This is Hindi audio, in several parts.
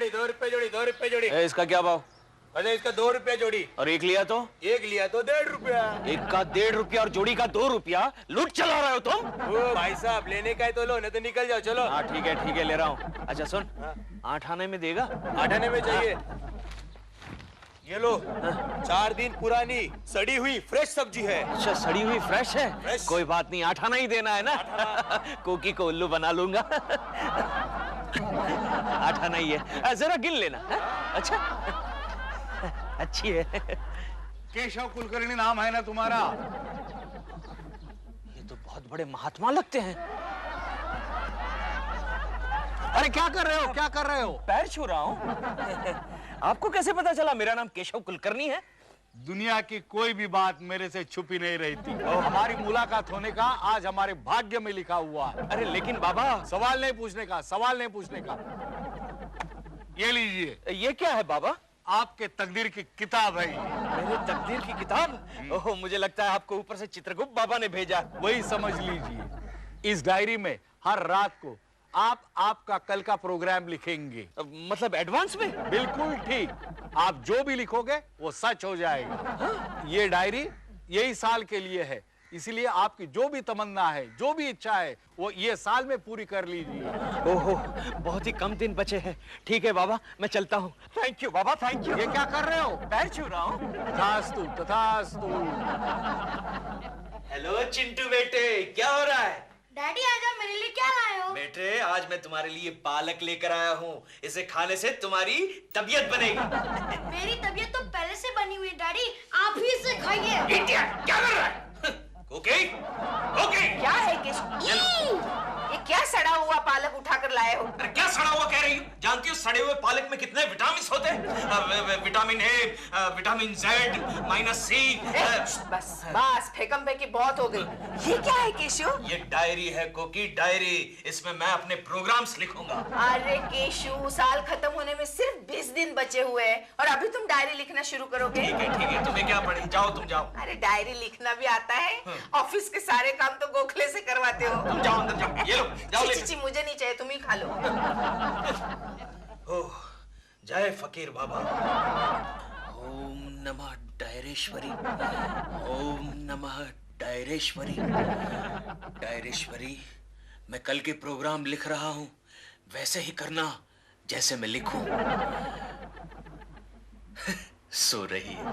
जोड़ी, 2 रुपए जोड़ी, 2 रुपए जोड़ी। इसका क्या भाव? अच्छा इसका 2 रुपए जोड़ी। और एक लिया तो? एक लिया तो 1.5 रुपया। एक का 1.5 रुपया और जोड़ी का 2 रुपया। लूट चला रहे हो तुम? ओ भाई साहब लेने का है तो लो, नहीं तो निकल जाओ। चलो। हाँ ठीक है ले रहा हूँ। अच्छा सुन, 8 आने में देगा? 8 आने में चाहिए। ये लो, 4 दिन पुरानी सड़ी हुई फ्रेश सब्जी है। अच्छा सड़ी हुई फ्रेश है? फ्रेश। कोई बात नहीं, 8 आना ही देना है ना। कोकी को उल्लू बना लूंगा। 8 आना ही है, जरा गिन लेना है? अच्छा अच्छी है। केशव कुलकर्णी नाम है ना तुम्हारा? ये तो बहुत बड़े महात्मा लगते हैं। अरे क्या कर रहे हो, क्या कर रहे हो? पैर छू रहा हूँ। आपको कैसे पता चला मेरा नाम केशव कुलकर्णी है? दुनिया की कोई भी बात मेरे से छुपी नहीं रहती और हमारी मुलाकात होने का आज हमारे भाग्य में लिखा हुआ है। अरे लेकिन बाबा। सवाल नहीं पूछने का, सवाल नहीं पूछने का। ये लीजिए। ये क्या है बाबा? आपके तकदीर की किताब है। मेरे तकदीर की किताब? ओह मुझे लगता है आपको ऊपर से चित्रगुप्त बाबा ने भेजा। वही समझ लीजिए। इस डायरी में हर रात को आप आपका कल का प्रोग्राम लिखेंगे। मतलब एडवांस में? बिल्कुल ठीक। आप जो भी लिखोगे वो सच हो जाएगा। ये डायरी यही साल के लिए है, इसलिए आपकी जो भी तमन्ना है, जो भी इच्छा है, वो ये साल में पूरी कर लीजिए। ओहो बहुत ही कम दिन बचे हैं। ठीक है बाबा, मैं चलता हूँ। Thank you Baba, thank you. ये क्या कर रहे हो? पैर छू रहा हूँ। तथास्तु तथास्तु। हेलो चिंटू बेटे, क्या हो रहा है? डैडी आज आप मेरे लिए क्या लाए हो? बेटे आज मैं तुम्हारे लिए पालक लेकर आया हूँ। इसे खाने से तुम्हारी तबीयत बनेगी। मेरी तबीयत तो पहले से बनी हुई है डैडी, आप ही इसे खाइए। इडियट, क्या कर रहा है? Okay okay. क्या है ये क्या सड़ा हुआ पालक उठाकर लाए हो? अरे क्या सड़ा हुआ कह रही हो? जानती हो सड़े हुए पालक में कितने विटामिन होते हैं? Vitamin A, vitamin Z, -C। बस बस फेकम फेंकी बहुत हो गई। ये क्या है केशु? ये डायरी है कोकी, डायरी। इसमें मैं अपने प्रोग्राम्स लिखूंगा। अरे केशु, साल खत्म होने में सिर्फ 20 दिन बचे हुए हैं और अभी तुम डायरी लिखना शुरू करोगे? ठीक है, तुम्हें क्या पड़ी? जाओ तुम जाओ। अरे डायरी लिखना भी आता है? ऑफिस के सारे काम तो गोखले से करवाते हो। तुम जाओ अंदर जाओ। ये लो जाओ। ची, मुझे नहीं चाहिए, तुम ही खा लो। ओह जय फकीर बाबा। ओम नमः डायरेश्वरी, ओम नमः डायरेश्वरी। डायरेश्वरी, मैं कल के प्रोग्राम लिख रहा हूं, वैसे ही करना जैसे मैं लिखूं। सो रही है।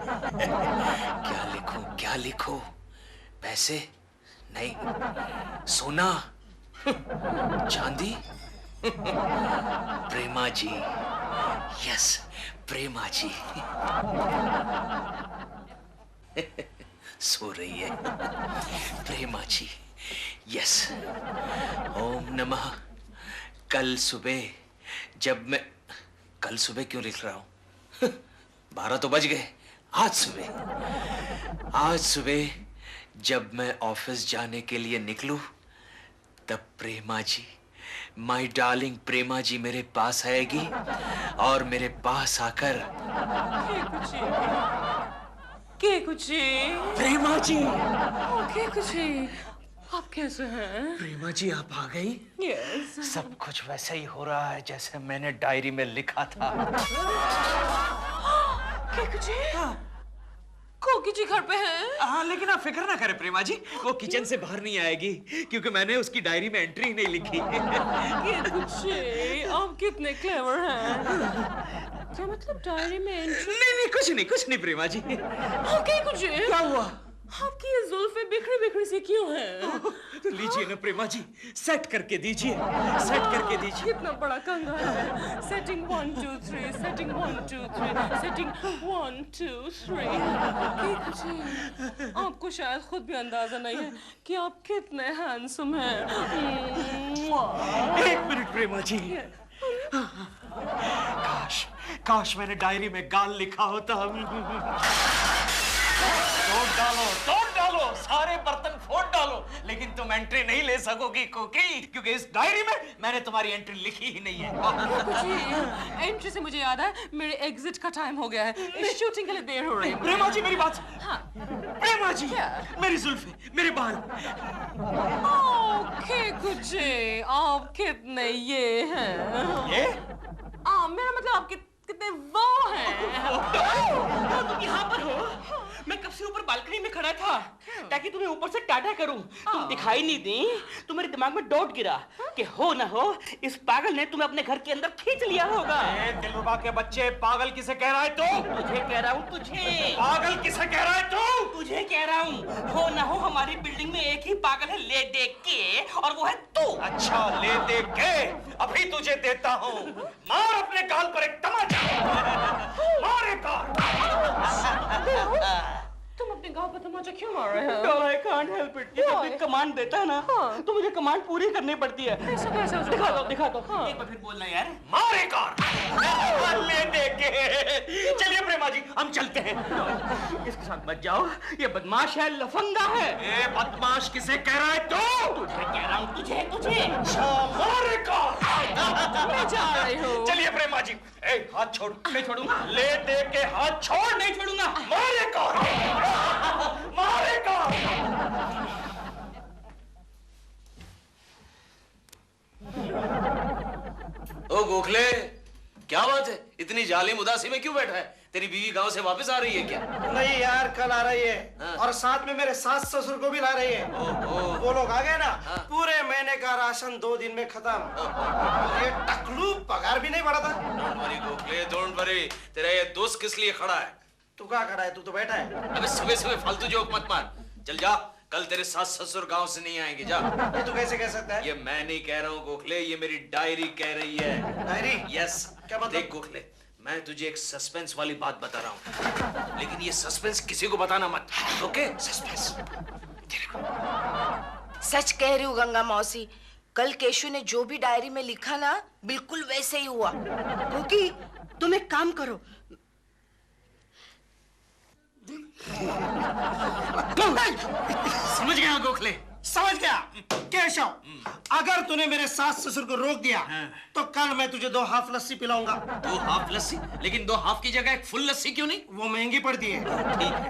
क्या लिखूं? पैसे नहीं, सोना, चांदी, प्रेमा जी। यस प्रेमा जी। सो रही है प्रेमा जी। यस। ओम नमः। कल सुबह क्यों लिख रहा हूं? 12 तो बज गए। आज सुबह जब मैं ऑफिस जाने के लिए निकलूं तब प्रेमा जी, माय डार्लिंग प्रेमा जी मेरे पास आएगी और मेरे पास आकर प्रेमा जी। आप कैसे हैं? प्रेमा जी आप आ गई? यस। सब कुछ वैसे ही हो रहा है जैसे मैंने डायरी में लिखा था। कोकी जी घर पे हैं? हाँ लेकिन आप फिक्र ना करें प्रेमा जी, वो किचन से बाहर नहीं आएगी क्योंकि मैंने उसकी डायरी में एंट्री ही नहीं लिखी। आप कितने क्लेवर हैं। क्या मतलब डायरी में एंट्री? नहीं कुछ नहीं प्रेमा जी। क्या हुआ? आपकी ये जुल्फें बिखरी सी क्यों हैं? तो लीजिए ना प्रेमा जी, सेट करके दीजिए। कितना बड़ा कंगा है। Setting 1 2 3, setting 1 2 3, setting 1 2 3। आपको शायद खुद भी अंदाजा नहीं है कि आप कितने हैंडसम हैं। 1 मिनट प्रेमा जी। काश मैंने डायरी में गाल लिखा होता। तोड़ डालो, सारे बर्तन फोड़ डालो, लेकिन तुम एंट्री नहीं ले सकोगी कोकी, क्योंकि इस डायरी में मैंने तुम्हारी एंट्री लिखी ही नहीं है। एंट्री से मुझे याद है, मेरे एग्जिट का टाइम हो गया है। शूटिंग के लिए देर हो रही है। प्रेमा जी मेरी बात। हाँ। प्रेमा जी, मेरी जुल्फे, मेरे बाल। ओके कुछ आप कितने ये हैं? मेरा मतलब आप कितने वो हैं। तुम यहाँ पर हो? मैं कब से ऊपर बालकनी में खड़ा था ताकि तुम्हें ऊपर से टाटा करूं। तुम दिखाई नहीं दी तो मेरे दिमाग में डाउट गिरा कि हो ना हो इस पागल ने तुम्हें अपने घर के अंदर खींच लिया होगा। दिलरुबा के बच्चे, पागल किसे कह रहा है तू? तुझे कह रहा हूँ, तुझे। पागल किसे कह रहा है तू? तुझे कह रहा हूँ। हो ना हो हमारी बिल्डिंग में एक ही पागल है ले दे के, और वो है तू। अच्छा, ले दे के अभी तुझे देता हूँ। मार अपने गाल पर एक तमाचा। मार एक गाल। तुम अपने गाँव पर तमाचा क्यों मार रहे हो? I can't help it. ये जब भी कमांड देता है ना तो मुझे कमांड पूरी करनी पड़ती है। कैसे दिखा दो। एक बार फिर बोलना यार। मार एक गाल। ले दे के। चलिए प्रेमा जी, हम चलते हैं। इसके साथ मत जाओ, ये बदमाश है, लफंगा है। ए बदमाश किसे कह रहा है तू? तुझे कह रहा हूँ, तुझे। मार एक गाल। मैं जा रही हूँ। चलिए प्रेमा जी। ए, हाथ छोड़। नहीं छोड़ूंगा। ले दे के हाथ छोड़। नहीं छोड़ूंगा। मार एक गाल। मार एक गाल। ओ गोखले, क्या बात है? इतनी जालिम उदासी में क्यों बैठा है? तेरी बीवी गांव से वापस आ रही है क्या? नहीं यार, कल आ रही है। हाँ। और साथ में मेरे सास ससुर को भी ला रही है। वो लोग आ गए ना, हाँ। पूरे महीने का राशन 2 दिन में खत्म। ये टकलू पगार भी नहीं बढ़ा था। Don't worry Gokhale, don't worry. तेरा ये दोस्त किस लिए खड़ा है? तू क्या खड़ा है? तू तो बैठा है। अबे सुबह सुबह फालतू जोक मत मार। चल जा, कल तेरे सास ससुर गांव से नहीं आएंगे। जा। ये तू कैसे कह सकता है? ये मैं नहीं कह रहा हूँ गोखले, ये मेरी डायरी कह रही है। डायरी? यस। क्या मतलब? देख गोखले, मैं तुझे एक सस्पेंस वाली बात बता रहा हूँ, लेकिन ये सस्पेंस किसी को बताना मत। ओके? सस्पेंस। सच कह रही हूँ गंगा मौसी, कल केशु ने जो भी डायरी में लिखा ना बिल्कुल वैसे ही हुआ। क्योंकि तुम एक काम करो, समझ गया गोखले? समझ गया केशव। अगर तूने मेरे सास ससुर को रोक दिया तो कल मैं तुझे 2 हाफ लस्सी पिलाऊंगा। 2 हाफ लस्सी? लेकिन 2 हाफ की जगह एक फुल लस्सी क्यों नहीं? वो महंगी पड़ती है।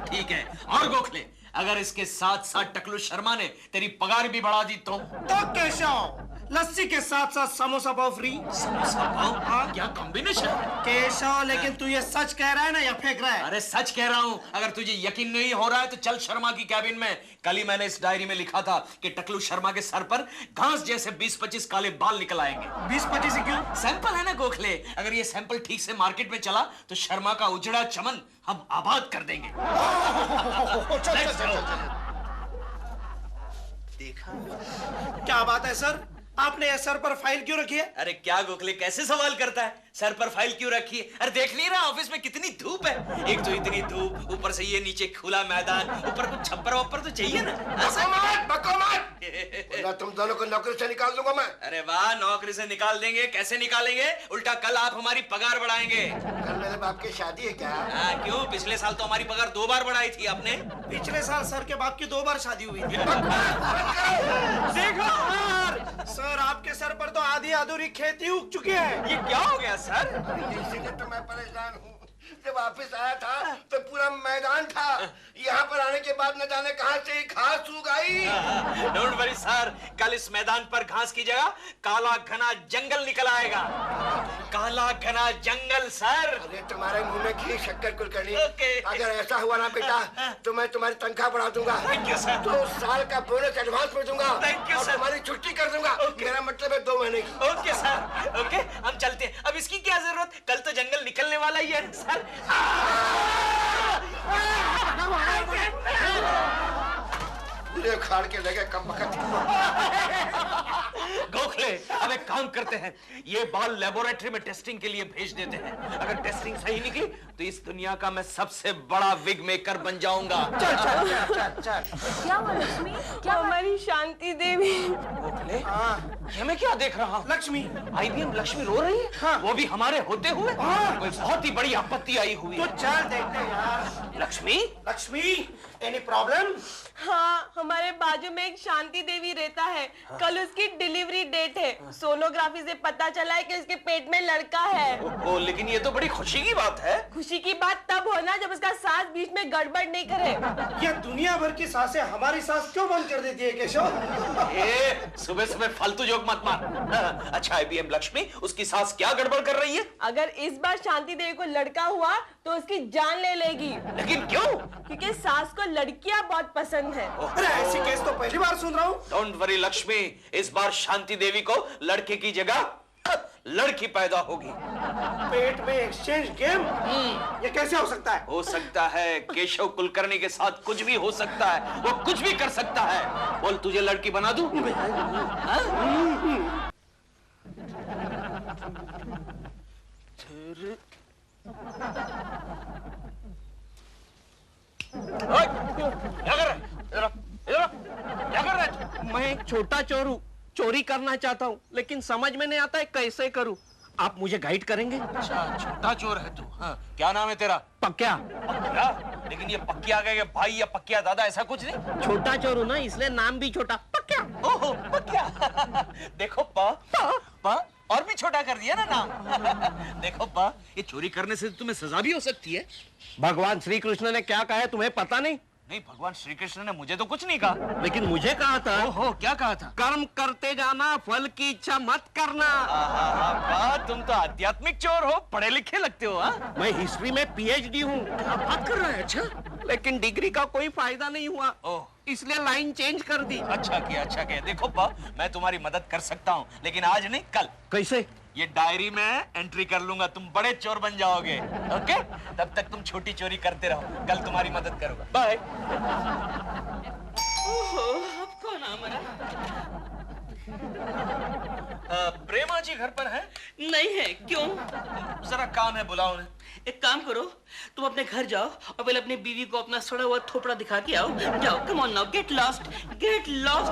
ठीक है। और गोखले, अगर इसके साथ साथ टकलू शर्मा ने तेरी पगार भी बढ़ा दी तो केशव, लस्सी के साथ साथ समोसा पाव फ्री। समोसा पाव? हाँ। क्या कॉम्बिनेशन? केशव, लेकिन तू ये सच कह रहा है ना या फेंक रहा है? अरे सच कह रहा हूँ। अगर तुझे यकीन नहीं हो रहा है तो चल शर्मा की कैबिन में। कल ही मैंने इस डायरी में लिखा था कि टकलू शर्मा के सर पर घास जैसे 20-25 काले बाल निकल आएंगे। 20-25 क्यों? सैंपल है ना गोखले। अगर ये सैंपल ठीक से मार्केट में चला तो शर्मा का उजड़ा चमन हम आबाद कर देंगे। देखा? क्या बात है सर, आपने ये सर पर फाइल क्यों रखी है? अरे क्या गोखले, कैसे सवाल करता है? सर पर फाइल क्यों रखी है? अरे देख नहीं रहा ऑफिस में कितनी धूप है? एक तो इतनी धूप, ऊपर से ये नीचे खुला मैदान, ऊपर कुछ छप्पर वप्पर तो चाहिए ना। बको मत। तुम दोनों को नौकरी से निकाल दूंगा मैं। अरे वाह, नौकरी से निकाल देंगे? कैसे निकालेंगे? उल्टा कल आप हमारी पगार बढ़ाएंगे। कल मेरे बाप की शादी है क्या? क्यों? पिछले साल तो हमारी पगार 2 बार बढ़ाई थी आपने। पिछले साल सर के बाप की 2 बार शादी हुई थी। देखो सर, आपके सर पर तो आधी अधूरी खेती उग चुकी है। ये क्या हो गया सर? इसीलिए तो मैं परेशान हूँ। जब वापस आया था तो पूरा मैदान था, यहाँ पर आने के बाद न जाने कहाँ से ही घास उग आई। डोंट वरी सर, कल इस मैदान पर घास की जगह काला घना जंगल निकल आएगा। काला घना जंगल सर। अरे तुम्हारे मुंह में घी शक्कर कुलकर्णी। ओके। अगर ऐसा हुआ ना बेटा तो मैं तुम्हारी तनख्वाह बढ़ा दूंगा। Thank you, sir. 2 साल का बोनस एडवांस में दूंगा। Thank you, और sir. तुम्हारी छुट्टी कर दूंगा। मेरा मतलब है 2 महीने की। ओके सर, ओके, हम चलते हैं। अब इसकी क्या जरूरत? कल तो जंगल निकलने वाला ही है सर। मुझे खाड़ के लगे कम वक्त। गोखले, अब एक काम करते हैं, ये बाल लेबोरेटरी में टेस्टिंग के लिए भेज देते हैं। अगर टेस्टिंग सही निकली तो इस दुनिया का मैं सबसे बड़ा विग मेकर बन जाऊंगा। चल। क्या हुआ लक्ष्मी? क्या हुआ? हमारी शांति देवी। गोखले, ये मैं क्या देख रहा हूँ? लक्ष्मी। IBM लक्ष्मी रो रही है? हाँ। वो भी हमारे होते हुए? कोई बहुत ही बड़ी आपत्ति आई हुई तो है। चल देखते हैं यार। लक्ष्मी? Lakshmi, any problem? हाँ, हमारे बाजू में एक शांति देवी रहता है। कल उसकी डिलीवरी डेट है। सोनोग्राफी से पता चला है कि उसके पेट में लड़का है। ओ, लेकिन ये तो बड़ी खुशी की बात है। खुशी की बात तब होना जब उसका सास बीच में गड़बड़ नहीं करे। ये दुनिया भर की सांसें हमारी सांस क्यों बंद कर देती है केशव? सुबह सुबह फालतू जोक मत मार। अच्छा IBM लक्ष्मी, उसकी सास क्या गड़बड़ कर रही है? अगर इस बार शांति देवी को लड़का हुआ तो उसकी जान ले लेगी। लेकिन क्यों? क्योंकि सास को लड़कियां बहुत पसंद है। अरे ऐसी केस तो पहली बार सुन रहा हूँ। डोंट वरी लक्ष्मी, इस बार शांति देवी को लड़के की जगह लड़की पैदा होगी। पेट में एक्सचेंज गेम? ये कैसे हो सकता है? हो सकता है, केशव कुलकर्णी के साथ कुछ भी हो सकता है, वो कुछ भी कर सकता है। बोल, तुझे लड़की बना दूं? क्या कर रहा है? इधर आ, क्या कर रहा है? मैं एक छोटा चोर हूँ, चोरी करना चाहता हूँ, लेकिन समझ में नहीं आता है कैसे करूँ। आप मुझे गाइड करेंगे? अच्छा, छोटा चोर है तू। हाँ, क्या नाम है तेरा? पक्या। पक्या? लेकिन ये पक्या के भाई या पक्या दादा ऐसा कुछ नहीं? छोटा चोर हूँ ना, इसलिए नाम भी छोटा। पक्या। ओहो, पक्या। देखो पा और भी छोटा कर दिया ना नाम। देखो पा, ये चोरी करने से तुम्हें सजा भी हो सकती है। भगवान श्री कृष्ण ने क्या कहा है तुम्हें पता नहीं? नहीं, भगवान श्री कृष्ण ने मुझे तो कुछ नहीं कहा। लेकिन मुझे कहा था। ओहो, क्या कहा था? कर्म करते जाना, फल की इच्छा मत करना। पा, तुम तो आध्यात्मिक चोर हो, पढ़े लिखे लगते हो। हाँ? मैं हिस्ट्री में PhD हूँ। क्या बात कर रहा है? अच्छा, लेकिन डिग्री का कोई फायदा नहीं हुआ, इसलिए लाइन चेंज कर दी। अच्छा किया। देखो पा, मैं तुम्हारी मदद कर सकता हूँ, लेकिन आज नहीं, कल। कैसे? ये डायरी में एंट्री कर लूंगा, तुम बड़े चोर बन जाओगे। ओके? तब तक तुम छोटी चोरी करते रहो, कल तुम्हारी मदद करूंगा। बाय। अब कौन आ मरा? प्रेमा जी घर पर है? नहीं है। क्यों? जरा काम है, बुलाओ उन्हें। एक काम करो, तुम अपने घर जाओ और पहले अपनी बीवी को अपना सड़ा हुआ थोपड़ा दिखा के आओ। जाओ, come on now, get lost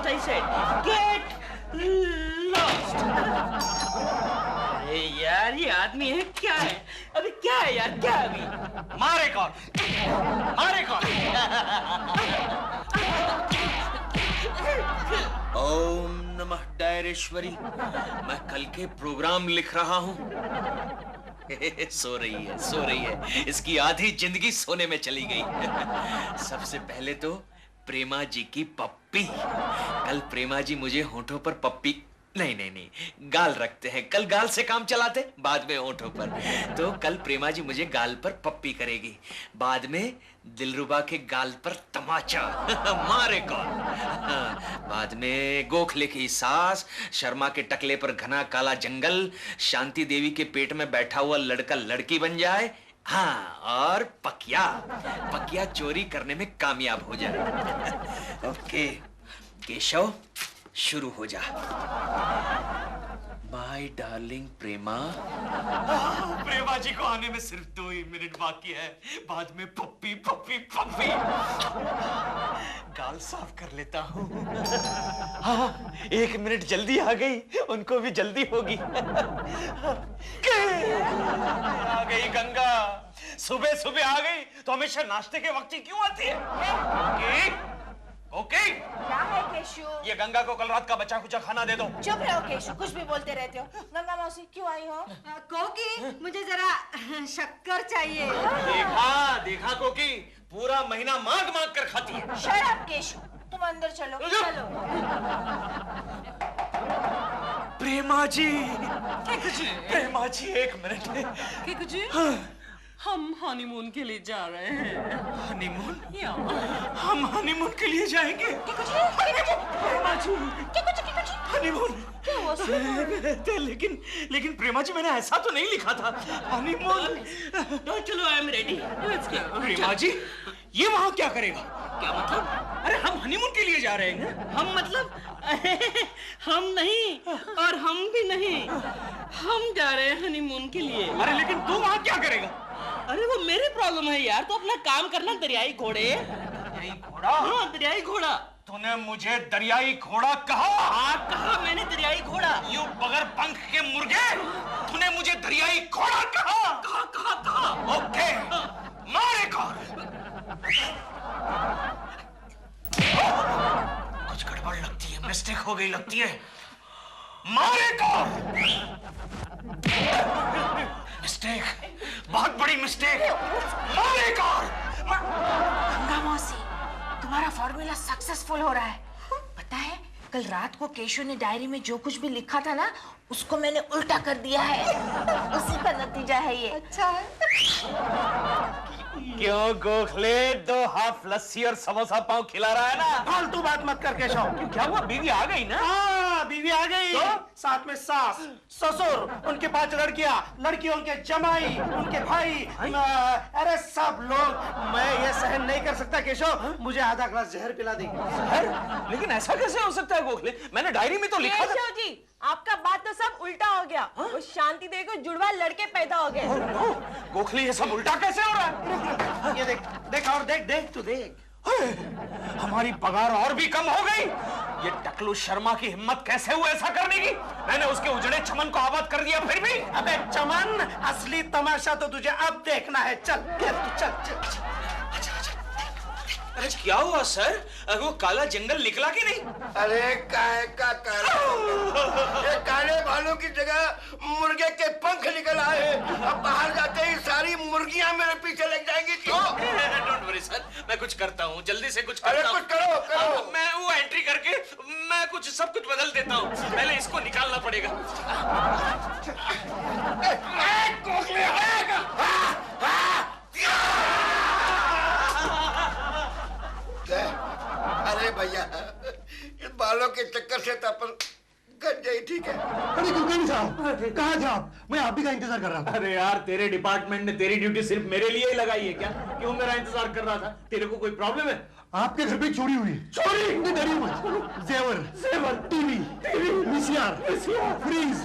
I said, get lost. अरे यार, ये आदमी है क्या है? अभी क्या है यार, क्या अभी? मारे कौन? ओम नमः डायरेश्वरी। मैं कल के प्रोग्राम लिख रहा हूँ। सो रही है। इसकी आधी जिंदगी सोने में चली गई। सबसे पहले तो प्रेमा जी की पप्पी। कल प्रेमा जी मुझे होठों पर पप्पी नहीं, गाल रखते हैं। कल गाल से काम चलाते, बाद में होठों पर। तो कल प्रेमा जी मुझे गाल पर पप्पी करेगी, बाद में दिलरुबा के गाल पर तमाचा। मारे कौन? बाद में गोखले की सास, शर्मा के टकले पर घना काला जंगल, शांति देवी के पेट में बैठा हुआ लड़का लड़की बन जाए। हाँ, और पकिया चोरी करने में कामयाब हो जाए। ओके केशव, शुरू हो जा। माय डार्लिंग प्रेमा। प्रेमा जी को आने में सिर्फ 2 ही मिनट बाकी है, बाद में पप्पी। गाल साफ कर लेता हूँ। हाँ, 1 मिनट जल्दी आ गई, उनको भी जल्दी होगी। आ गई गंगा, सुबह आ गई तो हमेशा नाश्ते के वक्त ही क्यों आती है? ओके? क्या है केशु? ये गंगा को कल रात का बचा कुचा खाना दे दो। चुप रहो केशु, कुछ भी बोलते रहते हो। गंगा मौसी क्यों आई हो? कोकी, मुझे जरा शक्कर चाहिए। देखा कोकी, पूरा महीना मांग कर खाती है। शट अप केशु, तुम अंदर चलो। प्रेमा जी, 1 मिनट। हम हनीमून के लिए जा रहे हैं। हनीमून? या हम हनीमून के लिए जाएंगे? प्रेमा जी, हनीमून? लेकिन प्रेमा जी, मैंने ऐसा तो नहीं लिखा था। हनीमून। चलो, आई एम रेडी। प्रेमा जी, ये वहाँ क्या करेगा? क्या मतलब? अरे हम हनीमून के लिए जा रहे हैं। हम मतलब? हम नहीं और हम भी नहीं, हम जा रहे हैं हनीमून के लिए। अरे लेकिन तू वहाँ क्या करेगा? अरे वो मेरी प्रॉब्लम है यार, तो अपना काम करना। दरियाई घोड़े। दरियाई घोड़ा? हाँ, दरियाई घोड़ा। तूने मुझे दरियाई घोड़ा कहा? हाँ, कहा मैंने दरियाई घोड़ा। यू बगैर पंख के मुर्गे, तूने मुझे दरियाई घोड़ा कहा? कहा। ओके, मारे कौन? कुछ गड़बड़ लगती है, मिस्टेक हो गई लगती है। मारेगा। मिस्टेक, बहुत बड़ी मिस्टेक। मारेगा। गंगा मौसी, तुम्हारा फॉर्मूला सक्सेसफुल हो रहा है। पता है, कल रात को केशव ने डायरी में जो कुछ भी लिखा था ना, उसको मैंने उल्टा कर दिया है। उसी का नतीजा है ये। अच्छा है। क्यों गोखले 2 हाफ लस्सी और समोसा पाव खिला रहा है ना? फालतू बात मत कर केशव। क्यों, क्या हुआ? बीवी आ गई ना? हाँ, बीवी आ गई तो? साथ में सास, ससुर, उनके 5 लड़कियां, लड़कियों के जमाई, उनके भाई, अरे सब लोग। मैं ये सहन नहीं कर सकता केशव, मुझे आधा ग्लास जहर पिला दी। लेकिन ऐसा कैसे हो सकता है गोखले? मैंने डायरी में तो लिखा था। केशव जी, आपका बात तो सब उल्टा हो गया। वो शांति देवी को जुड़वा लड़के पैदा हो गए। गोखले, ये सब उल्टा कैसे हो रहा है? ये देख, देख और देख, देख तू देख। हमारी पगार और भी कम हो गई। ये टकलू शर्मा की हिम्मत कैसे हुई ऐसा करने की? मैंने उसके उजड़े चमन को आबाद कर दिया, फिर भी। अबे चमन, असली तमाशा तो तुझे अब देखना है। चल चल चल। अरे क्या हुआ सर? वो काला जंगल निकला कि नहीं? अरे काहे का काला? ये काले भालू की जगह मुर्गे के पंख निकल आए। अब बाहर जाते ही सारी मुर्गियां मेरे पीछे लग जाएंगी। क्यों? डोंट वरी सर, मैं कुछ करता हूँ, जल्दी से कुछ करता हूँ। अरे कुछ करो। मैं वो एंट्री करके मैं सब कुछ बदल देता हूँ। पहले इसको निकालना पड़ेगा। अरे भैया, इस बालों के चक्कर से तो अपन गंज गई। ठीक है। अरे कुलकर्णी साहब, कहाँ थे आप? मैं आप ही का इंतजार कर रहा था। अरे यार, तेरे डिपार्टमेंट ने तेरी ड्यूटी सिर्फ मेरे लिए ही लगाई है क्या? क्यों मेरा इंतजार कर रहा था? तेरे को कोई प्रॉब्लम है? आपके घर पे चोरी हुई। चोरी? डरी मत। जेवर, टीवी, वीसीआर, फ्रीज।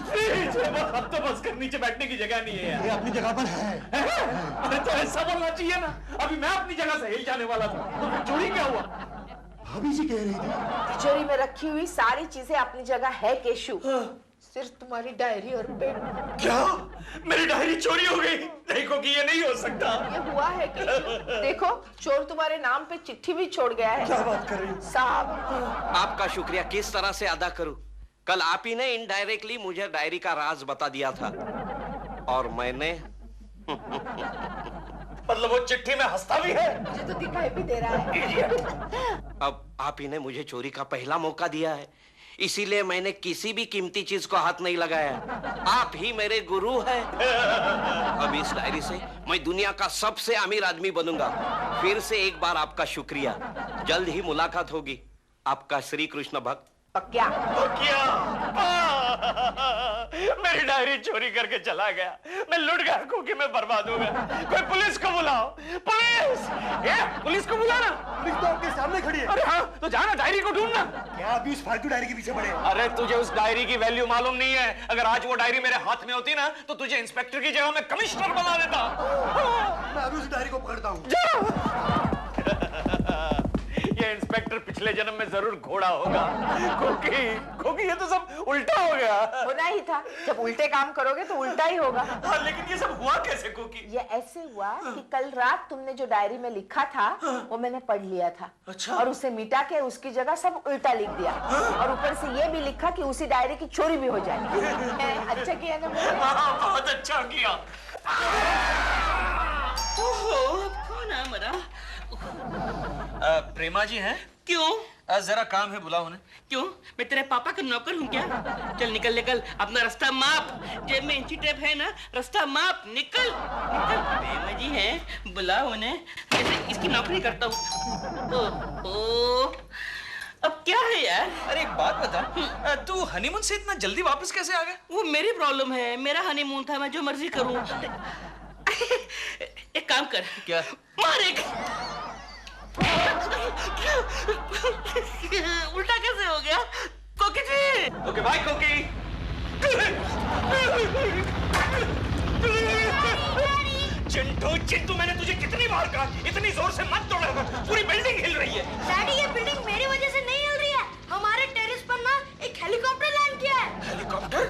अब तो बस कर, नीचे बैठने की जगह नहीं है यार। ये अपनी जगह पर है। अरे तो ऐसा बोलना चाहिए ना। अभी मैं अपनी जगह से हिल जाने वाला था, तो फिर चोरी क्या हुआ? भाभी जी कह रही थी तिजोरी में रखी हुई सारी चीजें अपनी जगह है केशु। सिर्फ तुम्हारी डायरी और पेन। क्या? मेरी डायरी चोरी हो गई? देखो कि ये नहीं हो सकता। ये हुआ है केशु। देखो, चोर तुम्हारे नाम पे चिट्ठी भी छोड़ गया है। क्या बात कर रही हो? साहब, आपका शुक्रिया किस तरह से अदा करूं? कल आप ही ने इनडायरेक्टली मुझे डायरी का राज बता दिया था और मैंने मतलब वो चिट्ठी में हंसता भी है? मुझे तो दिखाई भी दे रहा है। अब आप ही ने मुझे चोरी का पहला मौका दिया है, इसीलिए मैंने किसी भी कीमती चीज को हाथ नहीं लगाया। आप ही मेरे गुरु हैं। अब इस डायरी से मैं दुनिया का सबसे अमीर आदमी बनूंगा। फिर से एक बार आपका शुक्रिया। जल्द ही मुलाकात होगी। आपका श्री कृष्ण भक्त। क्या? मेरी डायरी चोरी करके चला गया। मैं लुट गया, क्योंकि मैं बर्बाद हो गया। कोई पुलिस को बुलाओ। पुलिस! पुलिस को बुलाना। पुलिस तो आपके सामने खड़ी है। अरे हाँ, तो जाना डायरी को ढूंढना। क्या अभी उस फालतू डायरी के पीछे पड़े? अरे तुझे उस डायरी की वैल्यू मालूम नहीं है। अगर आज वो डायरी मेरे हाथ में होती ना, तो तुझे इंस्पेक्टर की जगह मैं कमिश्नर बना देता। मैं अभी उस डायरी को पकड़ता हूँ। ये इंस्पेक्टर पिछले जन्म में जरूर घोड़ा होगा, क्योंकि ये तो सब उल्टा हो गया। होना ही था। जब उल्टे काम करोगे तो उल्टा ही होगा। हाँ, लेकिन ये सब हुआ कैसे कुकी? ये ऐसे हुआ कि कल रात तुमने जो डायरी में लिखा था वो मैंने पढ़ लिया था। अच्छा। और उसे मिटा के उसकी जगह सब उल्टा लिख दिया। और ऊपर से ये भी लिखा कि उसी डायरी की चोरी भी हो जाए। अच्छा किया ना मैंने? हाँ, बहुत अच्छा किया। ओहो, कौन है मरा? प्रेमा जी हैं? क्यों? जरा काम है, बुलाओ उन्हें। क्यों? मैं तेरे पापा का नौकर हूँ क्या? चल निकल निकल, अपना रास्ता माप। जेब में इंची टेप है ना, रास्ता माप। निकल निकल। प्रेमा जी हैं, बुलाओ उन्हें। जैसे इसकी नौकरी करता हूँ। ओहो, अब क्या है यार? अरे एक बात बता, तू हनीमून से इतना जल्दी वापस कैसे आ गया? वो मेरी प्रॉब्लम है। मेरा हनीमून था, मैं जो मर्जी करूँ। एक काम कर। क्या? मार एक। उल्टा कैसे हो गया? कोकी जी। ओके बाय कोकी। चिंटू, मैंने तुझे कितनी बार कहा, इतनी जोर से मत तोड़ा कर, पूरी बिल्डिंग हिल रही है। डैडी, ये बिल्डिंग मेरी वजह से नहीं हिल रही है। हमारे टेरेस पर ना एक हेलीकॉप्टर लैंड किया है। हेलीकॉप्टर?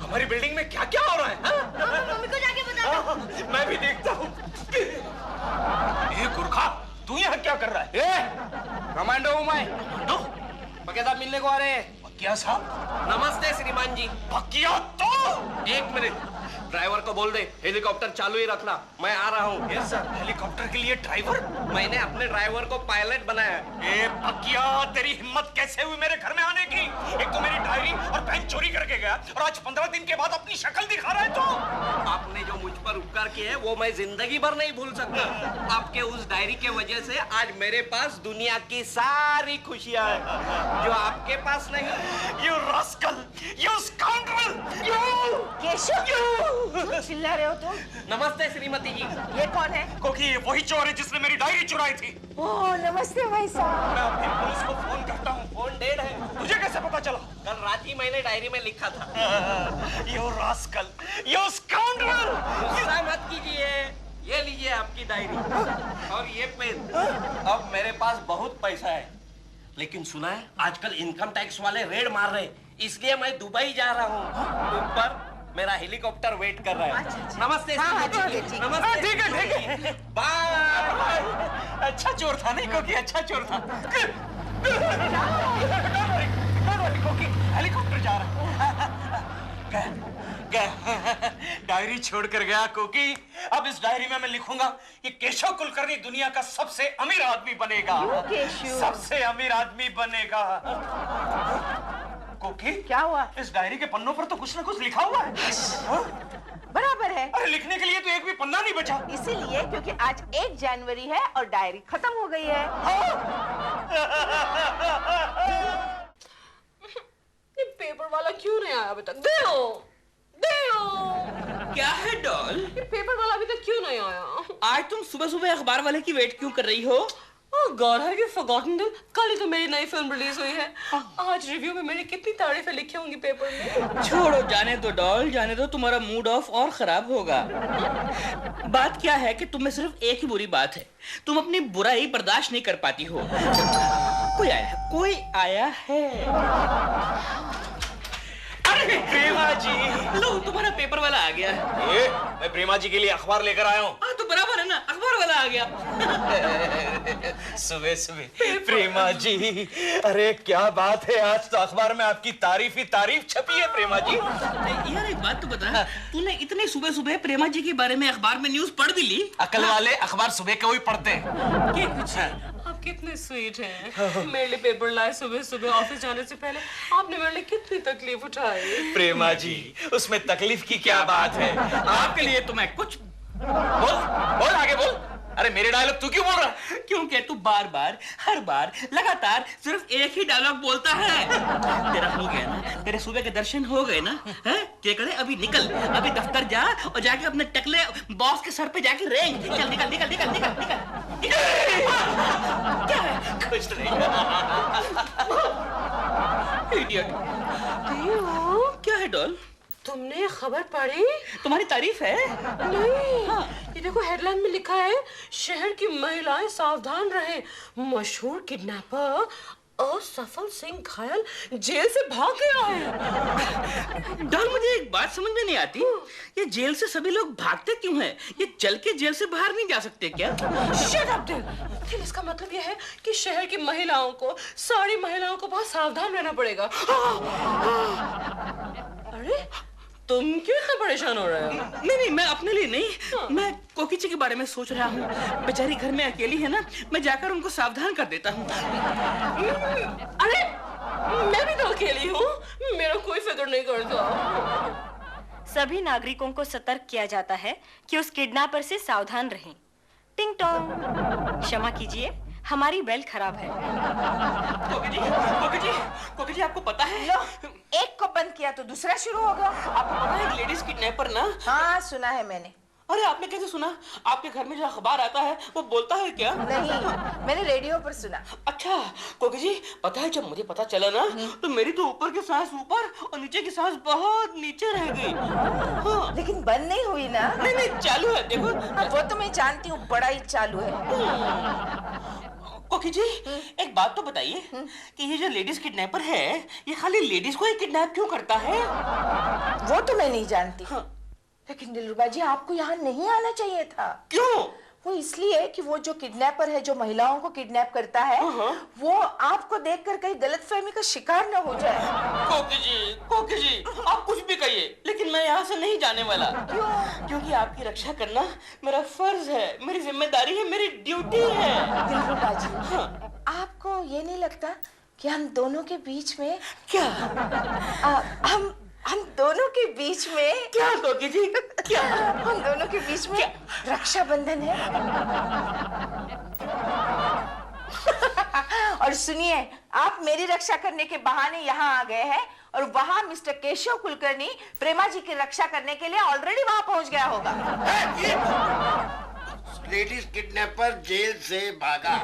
हमारी बिल्डिंग में क्या क्या हो रहा है? मैं मम्मी को जाके बताता हूँ। मैं भी देखता हूँ। ये गुरखा, तू यहाँ क्या कर रहा है? कमांडो हूँ मैं। बके साहब मिलने को आ रहे हैं। भकिया साहब। नमस्ते श्रीमान जी। भकिया तो 1 मिनट, ड्राइवर को बोल दे हेलीकॉप्टर चालू ही रखना, मैं आ रहा हूँ। Yes sir. हेलीकॉप्टर के लिए ड्राइवर? मैंने अपने ड्राइवर को पायलट बनाया। ए भकिया, तेरी हिम्मत कैसे हुई मेरे घर में आने की? एक तो मेरी डायरी और पेन चोरी करके गया और आज 15 दिन के बाद अपनी शक्ल दिखा रहा है तो। आपने जो मुझ पर उपकार किए हैं वो मैं जिंदगी भर नहीं भूल सकता। आपके उस डायरी के वजह से आज मेरे पास दुनिया की सारी खुशियां हैं जो आपके पास नहीं। You rascal! You scoundrel! Keshav, क्यों चिल्ला रहे हो तुम? नमस्ते श्रीमती जी। ये कौन है? क्योंकि वही चोर है जिसने मेरी डायरी चुराई थी। ओह नमस्ते भाई साहब। मैं अभी पुलिस को फोन करता हूँ। फोन डेड है। तुझे कैसे पता चला? कल रात ही मैंने डायरी में लिखा था। You rascal! You scoundrel! गुस्सा मत कीजिए, ये लीजिए आपकी डायरी और ये पेन। अब मेरे पास बहुत पैसा है, लेकिन सुना है आजकल इनकम टैक्स वाले रेड मार रहे, इसलिए मैं दुबई जा रहा हूँ। ऊपर मेरा हेलीकॉप्टर वेट कर रहा है। नमस्ते श्रीमती जी। नमस्ते। ठीक है। बाय। अच्छा चोर था नहीं, क्योंकि अच्छा चोर था। हेलीकॉप्टर जा रहा है। डायरी छोड़ कर गया कोकी। अब इस डायरी में मैं लिखूंगा कि केशव कुलकर्णी दुनिया का सबसे अमीर आदमी बनेगा। सबसे अमीर आदमी बनेगा। कोकी क्या हुआ? इस डायरी के पन्नों पर तो कुछ ना कुछ लिखा हुआ है। बराबर है। अरे लिखने के लिए तो एक भी पन्ना नहीं बचा। इसीलिए क्योंकि आज 1 जनवरी है और डायरी खत्म हो गई है। ये पेपर वाला क्यों नहीं आया अभी तक? दो क्या है डॉल? ये पेपर वाला अभी तक क्यों नहीं आया? आज तुम सुबह सुबह अखबार वाले की वेट क्यों कर रही हो? Oh God, have you forgotten them? कल ही तो मेरी नई फिल्म रिलीज हुई है। आज रिव्यू में मेरी कितनी तारीफें लिखी होंगी पेपर में। छोड़ो, जाने दो डॉल, जाने दो। तुम्हारा मूड ऑफ और खराब होगा। बात क्या है कि तुम में सिर्फ एक ही बुरी बात है, तुम अपनी बुराई बर्दाश्त नहीं कर पाती हो। कोई आया है। अरे प्रेमा जी, लो तुम्हारा पेपर वाला आ गया। मैं प्रेमा जी के लिए अखबार लेकर आया हूँ। तो बराबर है ना, अखबार वाला आ गया। सुबह सुबह प्रेमा जी, अरे क्या बात है, आज तो अखबार में आपकी तारीफ ही तारीफ छपी है प्रेमा जी। यार एक बात तो बता, तूने इतने सुबह सुबह प्रेमा जी के बारे में अखबार में न्यूज पढ़ भी ली? अकल वाले अखबार सुबह को ही पढ़ते हैं। आप कितने स्वीट हैं। मेरे लिए पेपर लाए सुबह सुबह, ऑफिस जाने से पहले आपने मेरे लिए कितनी तकलीफ उठाई। प्रेमा जी, उसमें तकलीफ की क्या बात है? आपके लिए तो मैं कुछ बोल आगे बोल। अरे मेरे डायलॉग तू क्यों बोल रहा है? क्योंकि तू बार बार हर बार लगातार सिर्फ एक ही डायलॉग बोलता है। तेरा हो गया ना, तेरे सुबह के दर्शन हो गए ना? हैं? क्या करे, अभी निकल, अभी दफ्तर जा और जाके अपने टकले बॉस के सर पे जाके रेंग। चल निकल निकल निकल निकल निकल। क्या है? कुछ नहीं। इडियट। क्या है डॉल? तुमने खबर पढ़ी? तुम्हारी तारीफ है? नहीं। ये देखो हेडलाइन में लिखा है, शहर की महिलाएं सावधान रहें, मशहूर किडनैपर असफल सिंह घायल जेल से भाग गया है। डॉल, मुझे एक बात समझ में नहीं आती, ये जेल से सभी लोग भागते क्यों हैं? ये चल के जेल से बाहर नहीं जा सकते क्या? शट अप दिल। इसका मतलब ये है कि शहर की महिलाओं को, सारी महिलाओं को बहुत सावधान रहना पड़ेगा। अरे तुम क्यों इतना परेशान हो रहे हो? नहीं, मैं अपने लिए नहीं, मैं कोकीची के बारे में सोच रहा हूँ। बेचारी घर में अकेली है ना, मैं जाकर उनको सावधान कर देता हूँ। अरे मैं भी तो अकेली हूँ, मेरा कोई फिक्र नहीं करता। सभी नागरिकों को सतर्क किया जाता है कि उस किडनैपर से सावधान रहें। टिंग टोंग, क्षमा कीजिए, हमारी बेल खराब है। कोकीजी, आपको पता है? लो, एक को बंद किया तो दूसरा शुरू होगा। आपको पता है लेडीज किडनैपर ना? हाँ सुना है मैंने। अरे आपने कैसे सुना? आपके घर में जो अखबार आता है वो बोलता है क्या? नहीं, मैंने रेडियो पर सुना। अच्छा कोकीजी, पता है जब मुझे पता चला ना तो मेरी तो ऊपर की सांस ऊपर और नीचे की सांस बहुत नीचे रह गई। हाँ। लेकिन बंद नहीं हुई ना? नहीं, चालू है, देखो। वो तो मैं जानती हूँ, बड़ा ही चालू है। कोकीजी, एक बात तो बताइए कि ये जो लेडीज किडनैपर है, ये खाली लेडीज को ही किडनैप क्यों करता है? वो तो मैं नहीं जानती। हाँ। लेकिन दिलरुबा जी, आपको यहाँ नहीं आना चाहिए था। क्यों? वो इसलिए कि वो जो किडनैपर है, जो महिलाओं को किडनैप करता है, वो आपको देखकर कहीं गलतफहमी का शिकार न हो जाए। कोकी जी, आप कुछ भी कहिए, लेकिन मैं यहाँ से नहीं जाने वाला। क्यों? क्योंकि आपकी रक्षा करना मेरा फर्ज है, मेरी जिम्मेदारी है, मेरी ड्यूटी है। दिलरुबा जी, आपको ये नहीं लगता कि हम दोनों के बीच में क्या? हम दोनों के बीच में क्या कोकी जी? क्या? हम दोनों के बीच में रक्षाबंधन है। और सुनिए, आप मेरी रक्षा करने के बहाने यहाँ आ गए हैं और वहाँ मिस्टर केशव कुलकर्णी प्रेमा जी की रक्षा करने के लिए ऑलरेडी वहाँ पहुँच गया होगा। लेडीज किडनैपर जेल से भागा।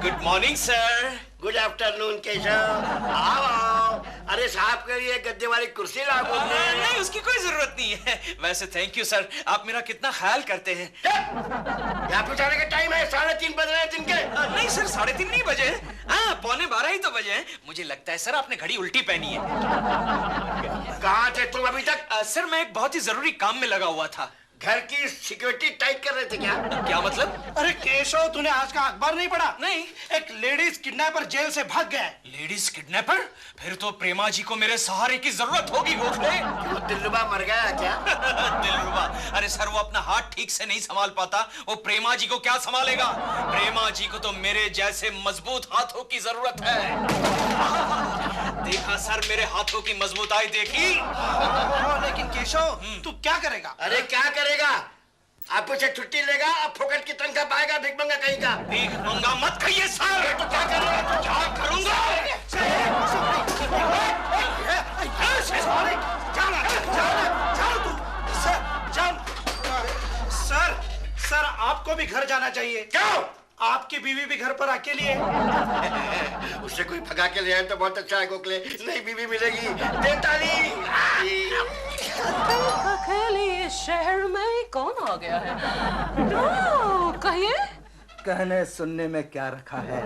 Good morning sir. Good afternoon Keshav. आओ। अरे साहब के लिए गद्दे वाली कुर्सी ला बोलते हैं। नहीं, उसकी कोई जरूरत नहीं है। वैसे थैंक यू सर, आप मेरा कितना ख्याल करते हैं। यहाँ पे जाने का टाइम है, 3:30 बज रहे हैं दिन के। नहीं सर, 3:30 नहीं बजे। हाँ, 11:15 ही तो बजे हैं। मुझे लगता है सर आपने घड़ी उल्टी पहनी है। कहाँ थे तुम अभी तक? सर मैं एक बहुत ही जरूरी काम में लगा हुआ था। घर की सिक्योरिटी टाइट कर रहे थे क्या? क्या मतलब? अरे केशव, तूने आज का अखबार नहीं पढ़ा? नहीं। एक लेडीज किडनैपर जेल से भाग गया है। Ladies kidnapper? फिर तो प्रेमा जी को मेरे सहारे की जरूरत होगी। गोखले, वो दिलरुबा मर गया क्या? दिलरुबा? अरे सर वो अपना हाथ ठीक से नहीं संभाल पाता, वो प्रेमा जी को क्या संभालेगा? प्रेमा जी को तो मेरे जैसे मजबूत हाथों की जरूरत है। देखा सर मेरे हाथों की मजबूताई देखी? लेकिन केशव, तू क्या करेगा? अरे क्या करेगा? आपको से छुट्टी लेगा, अब फोकट की तनख्वाह पाएगा, भिख मंगा कहीं का। भीख मंगा मत कहिए सर। तो क्या करेगा? तो क्या करूंगा? सर, आपको भी घर जाना चाहिए। क्यों? आपकी बीवी भी घर पर अकेली है। उससे कोई भगा के ले आए तो बहुत अच्छा है गोखले। नई बीवी मिलेगी। दे ताली। अकेले शहर में कौन आ गया है? कहिए। कहने सुनने में क्या रखा है,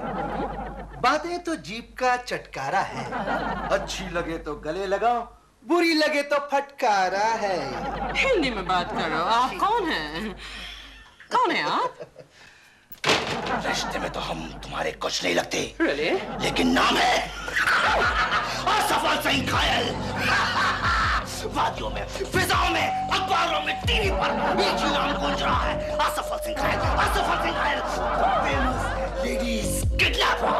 बातें तो जीभ का चटकारा है। अच्छी लगे तो गले लगाओ, बुरी लगे तो फटकारा है। हिंदी में बात करो। आप कौन हैं? कौन है आप? रिश्ते में तो हम तुम्हारे कुछ नहीं लगते। Really? लेकिन नाम है असफल सिंह घायल। वादियों में, फिजाओं में, अखबारों में, टीवी पर एक ही नाम गूंज रहा है, असफल सिंह घायल, असफल सिंह घायल। Ladies kidnapper.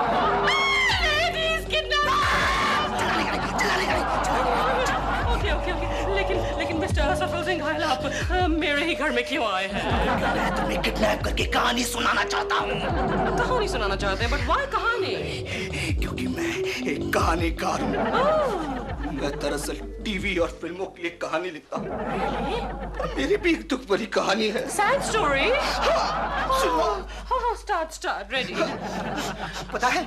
Ladies kidnapper. Okay, लेकिन मिस्टर असफल सिंह घायल, आप मेरे ही घर में क्यों आए हैं? मैं तुम्हें किडनैप करके कहानी सुनाना चाहता हूँ। कहानी सुनाना चाहते हैं, बट व्हाई कहानी? क्योंकि मैं एक कहानीकार हूँ। मैं दरअसल टीवी और फिल्मों के लिए कहानी लिखता हूँ। मेरी भी एक दुख भरी कहानी है। Sad story? Start ready. पता है,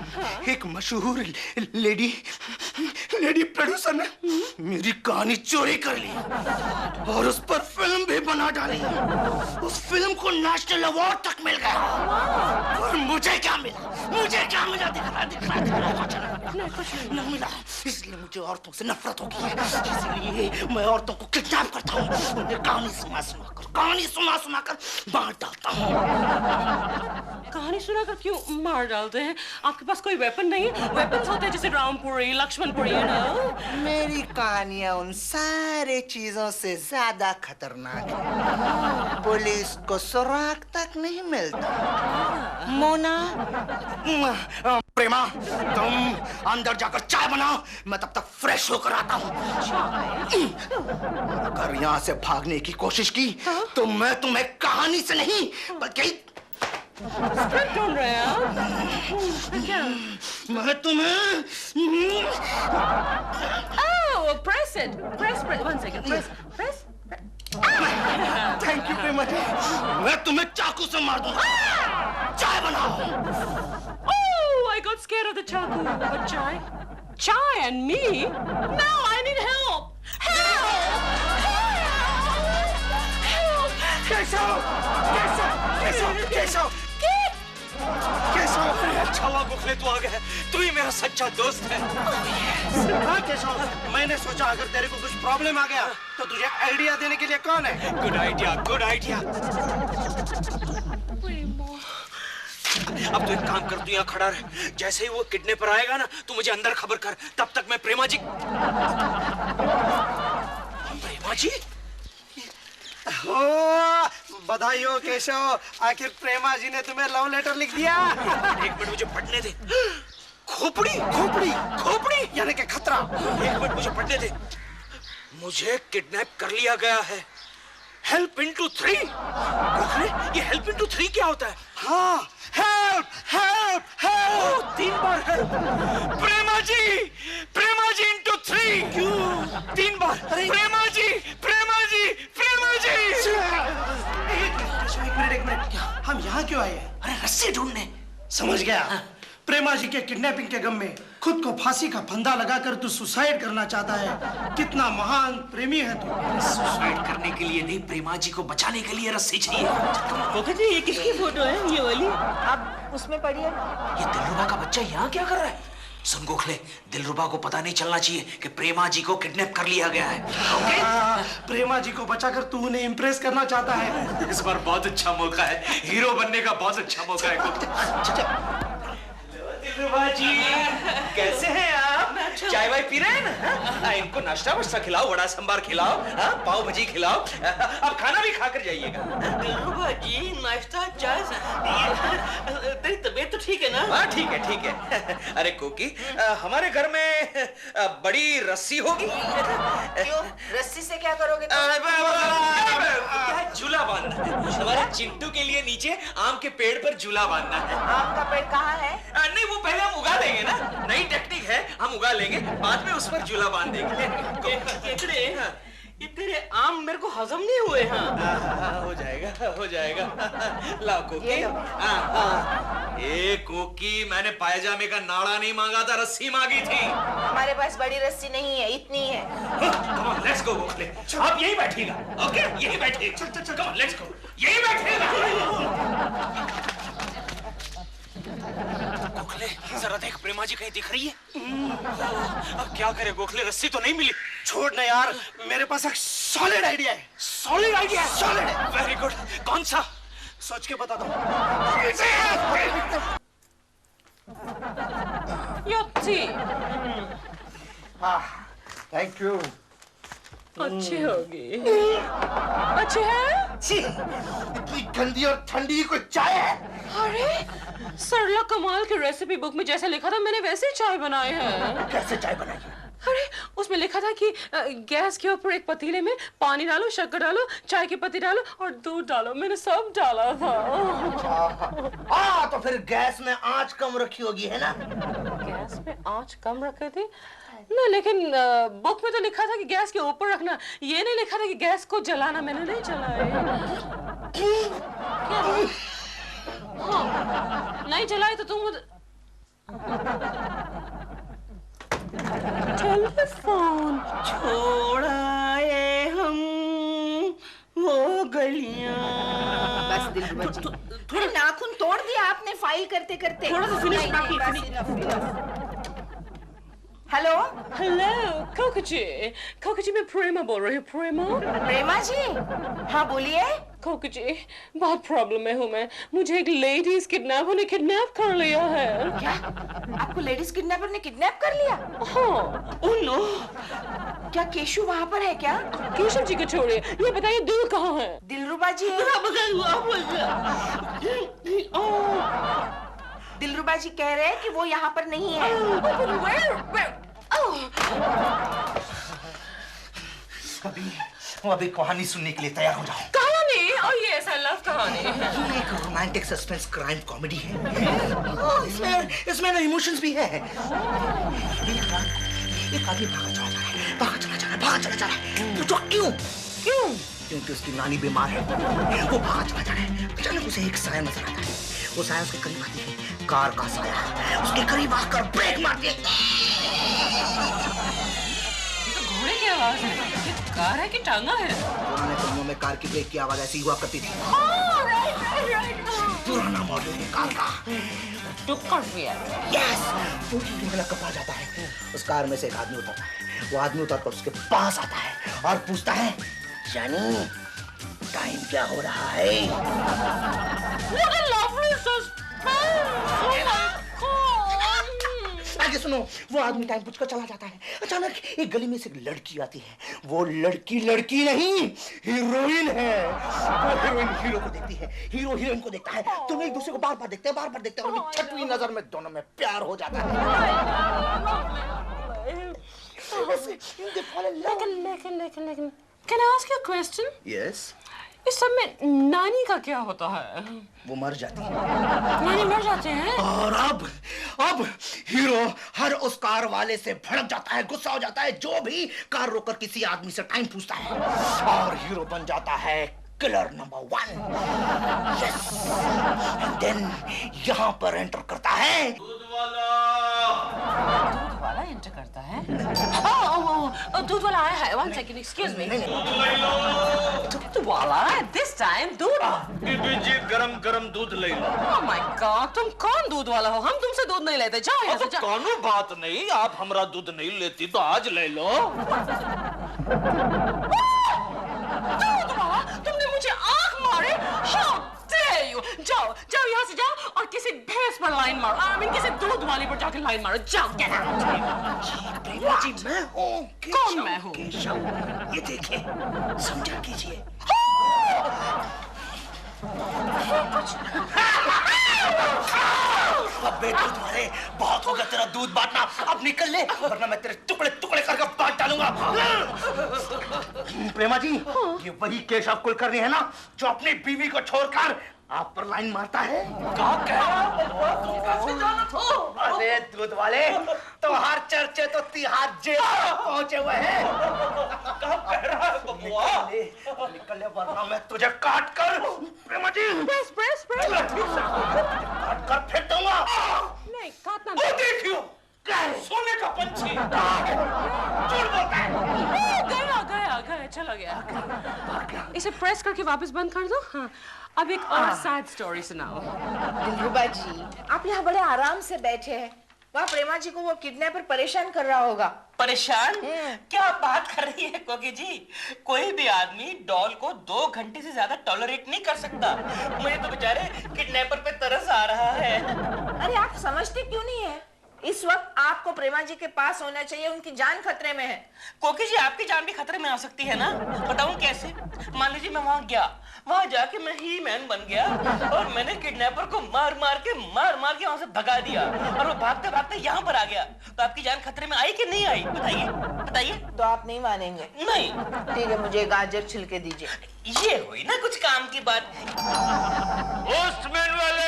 एक मशहूर लेडी प्रोड्यूसर ने मेरी कहानी चोरी कर ली और उस पर फिल्म भी बना डाली। उस फिल्म को नेशनल अवार्ड तक मिल गया। और मुझे क्या मिला? दिख रहा मिला। इसलिए मुझे औरतों से नफरत होगी है। इसलिए मैं औरतों को किडनैप करता हूँ, उन्हें कहानी सुना कर मार डालता हूँ। कहानी सुनाकर क्यों मार डालते हैं? आपके पास कोई वेपन नहीं? वेपन्स होते हैं जैसे रामपुरी, लक्ष्मणपुरी, you know? मेरी कहानियां उन सारे चीजों से ज्यादा खतरनाक है। पुलिस को सुराग तक नहीं मिलता। मोना, प्रेमा, तुम अंदर जाकर चाय बनाओ, मैं तब तक फ्रेश होकर आता हूँ। अगर यहाँ से भागने की कोशिश की तो मैं तुम्हें कहानी से नहीं बल्कि स्क्रिप्ट ढूंढ रहे हैं आप? क्या? मैं तुम्हें press it. Press. 1 second. Press. Thank you Prema ji. मैं तुम्हें चाकू से मार दूंगा। चाय बनाओ। Oh, I got scared of the chaku. But chai and me? No, I need help. Keshav! कैसा अच्छा हुआ गोखले तू आ गया, तू ही मेरा सच्चा दोस्त है। हाँ केशव, मैंने सोचा अगर तेरे को कुछ प्रॉब्लम आ गया तो तुझे आइडिया देने के लिए कौन है? Good idea, good idea. अब तो एक काम कर, तू यहाँ खड़ा रह, जैसे ही वो किडनैपर आएगा ना तू मुझे अंदर खबर कर, तब तक मैं प्रेमा जी बधाई हो केशव, आखिर प्रेमा जी ने तुम्हें लव लेटर लिख दिया। एक मिनट मुझे पढ़ने दे। खोपड़ी खोपड़ी खोपड़ी यानी कि खतरा। एक मिनट मुझे पढ़ने दे। मुझे किडनैप कर लिया गया है। Help into 3। ये हेल्प इनटू 3 क्या होता है? हाँ, हेल्प हेल्प हेल्प। 3 बार हेल्प। प्रेमा जी इनटू 3। क्यों 3 बार? प्रेमा जी प्रेमा जी प्रेमा जी। एक मिनट, हम यहाँ क्यों आए हैं? अरे रस्सी ढूंढने। समझ गया। प्रेमा जी के किडनैपिंग के गम में खुद को फांसी का फंदा लगाकर तू सुसाइड करना चाहता है। कितना महान प्रेमी है तू। सुसाइड करने के लिए नहीं, प्रेमा जी को बचाने के लिए रस्सी चाहिए। कोका जी ये किसकी फोटो है ये वाली? अब उसमें पढ़िए। ये दिलरुबा का बच्चा यहाँ क्या कर रहा है? सुन गोखले, दिलरुबा को पता नहीं चलना चाहिए कि प्रेमा जी को किडनैप कर लिया गया है। ओके? प्रेमा जी को बचाकर तू उन्हें इम्प्रेस करना चाहता है। इस बार बहुत अच्छा मौका है, हीरो बनने का बहुत अच्छा मौका है। दिलरुबा जी कैसे हैं आप? चाय वाय पी रहे हैं ना? इनको नाश्ता वाश्ता खिलाओ, वड़ा सांबार खिलाओ, पाव भाजी खिलाओ, अब खाना भी खाकर जाइएगा। दिलरुबा जी नाश्ता चाय, तेरी तबीयत तो ठीक है ना? हाँ ठीक है ठीक है। अरे कोकी, हमारे घर में बड़ी रस्सी होगी? क्यों? रस्सी से क्या करोगे? क्या झूला बांधना है हमारे चिंटू के लिए, नीचे आम के पेड़ पर झूला बांधना है। आम का पेड़ कहाँ है? नहीं वो पहले हम उगा लेंगे ना, नई टेक्निक है, हम उगा लेंगे, बाद में उस पर झूला बांध देंगे। ये तेरे आम मेरे को हजम नहीं हुए। हाँ हो जाएगा हो जाएगा। लाओ कोकी। ए कोकी, मैंने पायजामे का नाड़ा नहीं मांगा था, रस्सी मांगी थी। हमारे पास बड़ी रस्सी नहीं है, इतनी है। Come on, let's go Gokhale. आप यहीं बैठिएगा, ओके? यहीं बैठिएगा। चल come on, let's go। यहीं बैठिएगा। गोखले जरा देख, प्रेमा जी कहीं दिख रही है? अब क्या करे गोखले, रस्सी तो नहीं मिली। छोड़ ना यार, मेरे पास एक सॉलिड आइडिया है। Solid idea? सॉलिड है। Very good. कौन सा? सोच के बताता हूँ। Thank you. अच्छी होगी। अच्छी है? इतनी गंदी और ठंडी कोई चाय है? अरे सरला कमाल की रेसिपी बुक में जैसे लिखा था मैंने वैसे चाय बनाई है। कैसे चाय बनाई? अरे उसमें लिखा था कि गैस के ऊपर एक पतीले में पानी डालो, शक्कर डालो, चाय की पत्ती डालो और दूध डालो। मैंने सब डाला था। तो फिर गैस में आंच कम रखी होगी, है ना? गैस में आंच कम रखी थी ना, लेकिन बुक में तो लिखा था कि गैस के ऊपर रखना, ये नहीं लिखा था कि गैस को जलाना। मैंने नहीं जलाया। हाँ, नहीं जलाए तो तुम टेलीफोन छोड़ाए हम वो गलियां। बस दिलरुबा जी, थोड़ा नाखून तोड़ दिया आपने फाइल करते करते। थोड़ा सा फिनिश बाकी। हेलो हेलो कोका जी मैं प्रेमा बोल रही हूँ। प्रेमा जी? हाँ बोलिए। कोका जी बहुत प्रॉब्लम में हूँ मैं, मुझे एक लेडीज किडनैपर ने किडनैप कर लिया है। क्या? आपको लेडीज किडनैपर ने किडनैप कर लिया? हाँ। Oh no. क्या केशु वहाँ पर है क्या? केशव जी को छोड़िए, ये बताइए दिल कहाँ है? दिलरुबा जी। दिलरुबा जी कह रहे हैं कि वो यहाँ पर नहीं है। अभी कहानी सुनने के लिए तैयार हो जाओ। कहानी? और ये ऐसा लव कहानी है? ये एक रोमांटिक सस्पेंस क्राइम कॉमेडी है। इसमें ना इमोशंस भी है। एक आदमी भागा चला जा रहा है। पूछो क्यों? क्योंकि उसकी नानी बीमार है। वो भागा चला जा रहा है। अचानक उसे एक साया नजर आता है। वो साया उसके करीब आती है, कार का साया। उसके करीब आकर ब्रेक मार दिया। घोड़े की आवाज है। कार है कि टांगा है? पुराने फिल्मों में कार की ब्रेक की आवाज ऐसी हुआ करती थी। पुराना मॉडल है कार का। टुक्कर भी है। यस, वो हीरो कपड़ा जाता है, उस कार में से एक आदमी उतरता है, वो आदमी उतरकर उसके पास आता है और पूछता है, जानी टाइम क्या हो रहा है? What a lovely suspense! Oh my God! आगे सुनो, वो आदमी टाइम पूछकर चला जाता है। अचानक एक गली में से एक लड़की आती है। वो लड़की नहीं, हीरोइन है। वो हीरोइन हीरो को देखती है, हीरो हीरोइन को देखता है। दोनों एक दूसरे को बार बार देखते हैं, और छठवीं नजर में दोनों में प्यार हो जाता है। लेकिन Can I ask you a question? Yes. इस सब में नानी का क्या होता है? वो मर जाती है। नानी मर जाते हैं? और अब हीरो हर उस कार वाले से भड़क जाता है, गुस्सा हो जाता है, जो भी कार रोककर किसी आदमी से टाइम पूछता है, और हीरो बन जाता है killer number 1। Yes, and then यहाँ पर एंटर करता है दूध वाला एंटर करता है। दूध वाला आया है। One second, excuse me. दूध वाला this time दूध। बीबी जी गरम दूध ले लो। Oh my God, तुम कौन दूध वाला हो? हम तुमसे दूध नहीं लेते। जाओ यहाँ से जाओ। कानून बात नहीं, आप हमारा दूध नहीं लेती तो आज ले लो। दूध वाला, तुमने मुझे आंख मारे? How dare you? जाओ यहाँ से जाओ और किसी भैंस पर लाइन मारो। I mean किसी दूध वाली पर जाके लाइन मारो। जाओ, get out. जी मैं हूँ। कौन मैं हूँ? केशव, ये देखिए, समझा कीजिए। अबे दूध वाले, बहुत हो गया तेरा दूध बांटना, अब निकल ले, वरना मैं तेरे टुकड़े करके बांट डालूंगा। प्रेमा जी, ये वही केशव कुलकर्णी है ना, जो अपनी बीवी को छोड़कर आप पर लाइन मारता है? क्या कह रहा है? अरे दूध वाले, तुम्हारे चर्चे तो तिहाड़ जेल पहुंचे हुए हैं। क्या कह रहा है बबुआ? निकल ले वरना मैं तुझे काट कर, प्रेमा जी, प्रेस। काट कर फेंक दूंगा। नहीं, काटना वो देखियो, सोने का पंछी झूठ बोलता है। गया, चला गया। इसे प्रेस करके वापस बंद कर दो। हाँ, अब एक और सैड स्टोरी सुनाओ। दिलरुबा जी, आप यहाँ बड़े आराम से बैठे हैं। वहाँ प्रेमा जी को वो किडनैपर परेशान कर रहा होगा। परेशान? क्या बात कर रही है कोकी जी? कोई भी आदमी डॉल को 2 घंटे से ज्यादा टॉलरेट नहीं कर सकता। मुझे तो बेचारे किडनैपर पे तरस आ रहा है। अरे आप समझते क्यों नहीं है? इस वक्त आपको प्रेमा जी के पास होना चाहिए, उनकी जान खतरे में है। कोकी जी, आपकी जान भी खतरे में आ सकती है ना? बताऊं कैसे? मान लीजिए मैं वहां गया, वहां जाके मैं ही मैन बन गया और मैंने किडनैपर को मार मार के वहां से भगा दिया और वो भागते भागते यहाँ पर आ गया, तो आपकी जान खतरे में आई कि नहीं आई? बताइए। तो आप नहीं मानेंगे? नहीं। ठीक है, मुझे गाजर छिलके दीजिए। ये हुई ना कुछ काम की बात। पोस्टमैन वाले,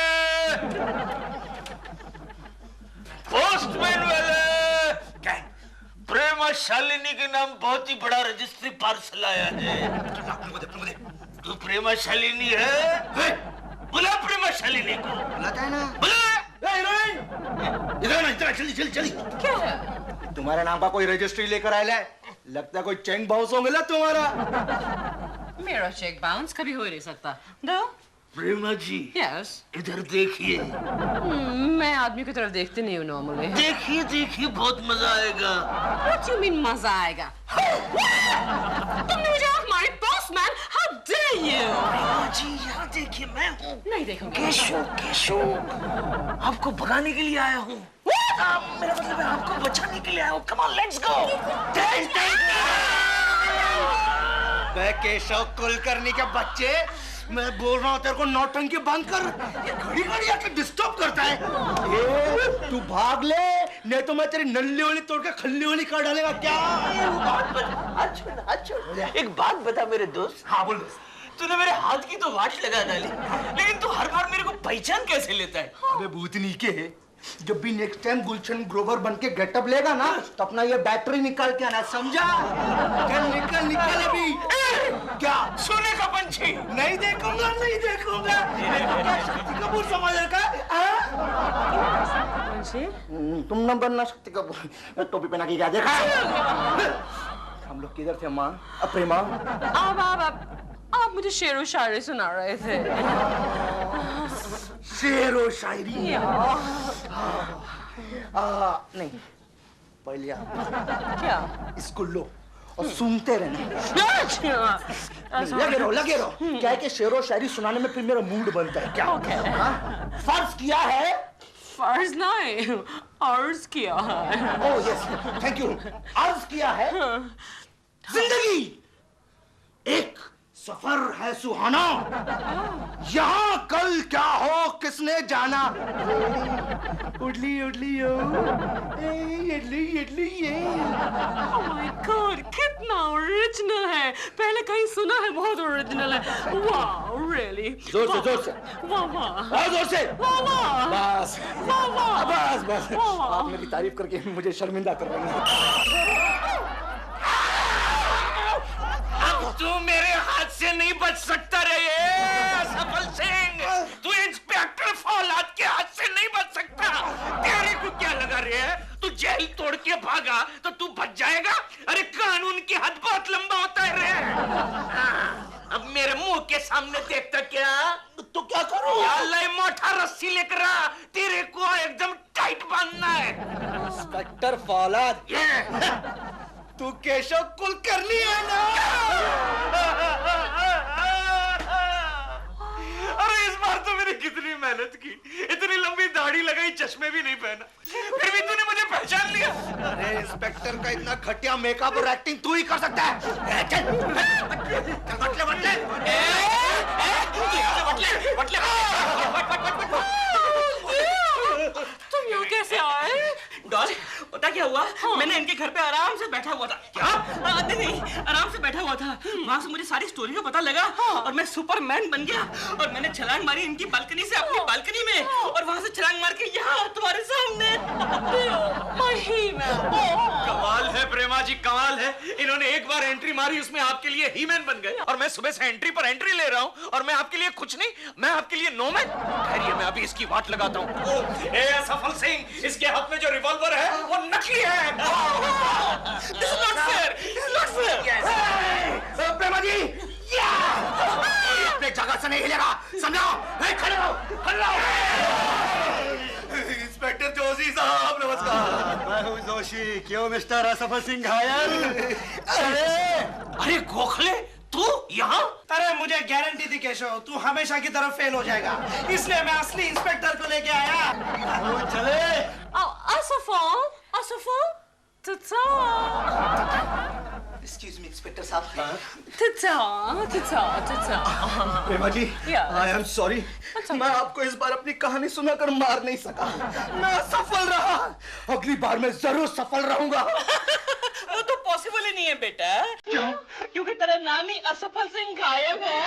प्रेमा शालिनी के नाम बहुत ही बड़ा रजिस्ट्री पार्सल आया है। तू प्रेमा शालिनी है? बुला प्रेमा शालिनी को। बुलाता है ना? बुला। इधर चली। क्या है? तुम्हारे नाम का कोई रजिस्ट्री लेकर आया है? लगता है कोई चेक बाउंस हो मिला तुम्हारा। मेरा चेक बाउंस कभी हो ही नहीं सकता। दो। प्रेमा जी, यस, इधर देखिए। मैं आदमी की तरफ देखती नहीं हूँ नॉर्मली। देखिए, बहुत मजा आएगा। What do you mean मजा आएगा? तुमने मुझे आँख मारी, पोस्टमैन! How dare you? जी, यहाँ देखिए, मैं हूँ। नहीं देखूंगी। केशव, आपको भगाने के लिए आया हूँ। मेरा मतलब है आपको बचाने के लिए आया हूँ। Come on, let's go. Keshav Kulkarni के बच्चे, मैं बोल रहा हूँ तेरे को नौटंकी बंद कर। ये घड़ी आके डिस्टर्ब करता है। तू भाग ले, नहीं तो मैं तेरी नल्ली वाली तोड़ के खल्ली वाली कर डालेगा। क्या? एक बात बता मेरे दोस्त। हाँ बोल। तूने मेरे हाथ की तो वाच लगा डाली, लेकिन तू हर बार मेरे को पहचान कैसे लेता है? अबे भूतनी के, जब भी नेक्स्ट टाइम गुलशन ग्रोवर बन के गेटअप लेगा ना, तो अपना ये बैटरी निकाल के आना, समझा? निकल अभी। क्या? सोने का पंछी। नहीं देखूंगा। क्या शक्ति कपूर समझ रखा? तुम न बनना शक्ति कपूर। टोपी पहना के क्या देखा? हम लोग किधर थे माँ? प्रेमा, आप मुझे शेरो शायरी सुना रहे थे। शेरो शायरी। नहीं, पहले आप क्या? इसको लो और सुनते रहना। लगे रहो। क्या है कि शेरो शायरी सुनाने में फिर मेरा मूड बनता है। क्या फर्ज किया है? फर्ज नहीं, अर्ज किया है। Oh yes, thank you. अर्ज किया है। जिंदगी एक सफर है सुहाना, यहाँ कल क्या हो किसने जाना। उडली उडली ओ, इडली इडली ये। Oh my God, कितना ओरिजिनल है। पहले कहीं सुना है, बहुत ओरिजिनल है। वाह, really। जोर से। वाह वाह। और जोर से। वाह। बस बस। वाह। आप मेरी तारीफ करके मुझे शर्मिंदा कर रही हैं। तू मेरे हाथ से नहीं बच सकता रे सफल सिंह। तू इंस्पेक्टर फौलाद के हाथ से नहीं बच सकता। तेरे को क्या लगा रे? तू जेल तोड़ के भागा तो तू बच जाएगा? अरे कानून की हद बहुत लंबा होता है रे। अब मेरे मुंह के सामने देखता क्या? तो क्या करूं? अल्लाह मोटा रस्सी लेकर आ, तेरे को एकदम टाइट बांधना है। इंस्पेक्टर फौलाद, तू केशव कुलकर्णी है ना? अरे इस बार तो मैंने कितनी मेहनत की, इतनी लंबी दाढ़ी लगाई, चश्मे भी नहीं पहना, फिर भी तूने मुझे पहचान लिया। अरे इंस्पेक्टर का इतना घटिया मेकअप और एक्टिंग तू ही कर सकता है। चल बटले तुम यहाँ कैसे आए? डॉल, पता क्या हुआ? मैंने इनके घर पे आराम से बैठा हुआ था। क्या? नहीं, आराम से बैठा हुआ था। वहाँ से मुझे सारी स्टोरी का पता लगा और मैं सुपरमैन बन गया और मैंने छलांग मारी इनकी बालकनी से अपनी बालकनी में और वहाँ से छलांग मार के यहाँ तुम्हारे सामने। कमाल है प्रेमा जी, कमाल है। इन्होंने एक बार एंट्री मारी, उसमें आपके लिए हीमैन बन गए और मैं सुबह से एंट्री पर एंट्री ले रहा हूँ और मैं आपके लिए कुछ नहीं, मैं आपके लिए नोमैन। खैर मैं अभी इसकी वाट लगाता हूँ। सफल सिंह, इसके हाथ में जो रिवॉल्वर है वो नकली है। This is not fair. This is not fair. प्रेमा जी, अपने जगह से नहीं हिलेगा, समझो? खड़े रहो। इंस्पेक्टर जोशी साहब नमस्कार। मैं हूँ जोशी। क्यों मिस्टर असफल सिंह घायल? अरे गोखले, तू यहाँ? अरे मुझे गारंटी थी केशव, तू हमेशा की तरफ फेल हो जाएगा, इसलिए मैं असली इंस्पेक्टर को लेके आया। चले। असफल, एक्सक्यूज मी इंस्पेक्टर साहब। प्रेमा जी, आई एम सॉरी, मैं आपको इस बार अपनी कहानी सुनाकर मार नहीं सका। मैं असफल रहा, अगली बार मैं जरूर सफल रहूंगा। वो तो पॉसिबल ही नहीं है बेटा। क्यों? क्योंकि तेरा नाम ही असफल सिंह गायब है।